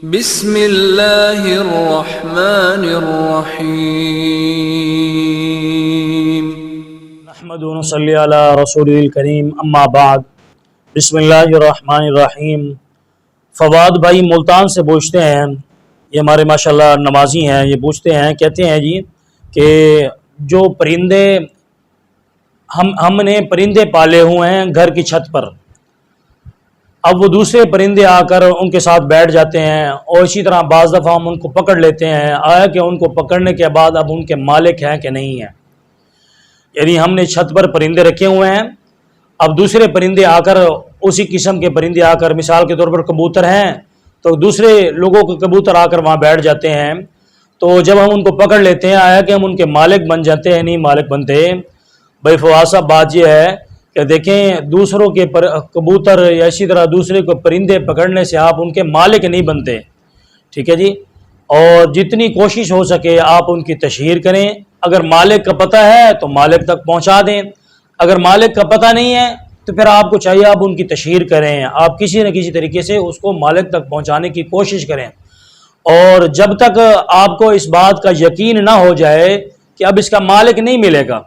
بسم اللہ الرحمن الرحیم نحمد و نصلی علی رسول الکریم اما بعد بسم اللہ الرحمن الرحیم۔ فواد بھائی ملتان سے پوچھتے ہیں، یہ ہمارے ماشاءاللہ نمازی ہیں، یہ پوچھتے ہیں، کہتے ہیں جی کہ جو پرندے ہم نے پرندے پالے ہوئے ہیں گھر کی چھت پر، اب وہ دوسرے پرندے آ کر ان کے ساتھ بیٹھ جاتے ہیں اور اسی طرح بعض دفعہ ہم ان کو پکڑ لیتے ہیں، آیا کہ ان کو پکڑنے کے بعد اب ان کے مالک ہیں کہ نہیں ہیں، یعنی ہم نے چھت پر پرندے رکھے ہوئے ہیں، اب دوسرے پرندے آ کر اسی قسم کے پرندے آ کر مثال کے طور پر کبوتر ہیں تو دوسرے لوگوں کے کبوتر آ کر وہاں بیٹھ جاتے ہیں، تو جب ہم ان کو پکڑ لیتے ہیں آیا کہ ہم ان کے مالک بن جاتے ہیں، نہیں مالک بنتے۔ بھائی فواز صاحب بات یہ ہے کہ دیکھیں دوسروں کے کبوتر یا اسی طرح دوسرے کو پرندے پکڑنے سے آپ ان کے مالک نہیں بنتے، ٹھیک ہے جی، اور جتنی کوشش ہو سکے آپ ان کی تشہیر کریں، اگر مالک کا پتہ ہے تو مالک تک پہنچا دیں، اگر مالک کا پتہ نہیں ہے تو پھر آپ کو چاہیے آپ ان کی تشہیر کریں، آپ کسی نہ کسی طریقے سے اس کو مالک تک پہنچانے کی کوشش کریں، اور جب تک آپ کو اس بات کا یقین نہ ہو جائے کہ اب اس کا مالک نہیں ملے گا،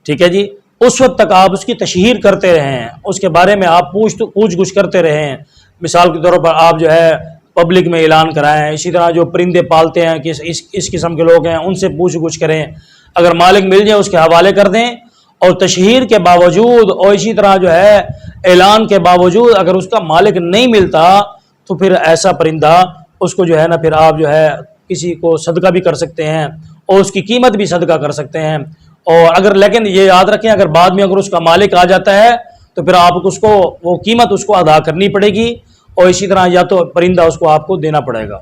ٹھیک ہے جی، اس وقت تک آپ اس کی تشہیر کرتے رہیں، اس کے بارے میں آپ پوچھ گچھ کرتے رہیں، مثال کے طور پر آپ جو ہے پبلک میں اعلان کرائیں، اسی طرح جو پرندے پالتے ہیں کہ اس قسم کے لوگ ہیں ان سے پوچھ گچھ کریں، اگر مالک مل جائے اس کے حوالے کر دیں، اور تشہیر کے باوجود اور اسی طرح جو ہے اعلان کے باوجود اگر اس کا مالک نہیں ملتا تو پھر ایسا پرندہ اس کو جو ہے نا پھر آپ جو ہے کسی کو صدقہ بھی کر سکتے ہیں اور اس کی قیمت بھی صدقہ کر سکتے ہیں، اور اگر لیکن یہ یاد رکھیں اگر بعد میں اگر اس کا مالک آ جاتا ہے تو پھر آپ اس کو وہ قیمت اس کو ادا کرنی پڑے گی، اور اسی طرح یا تو پرندہ اس کو آپ کو دینا پڑے گا۔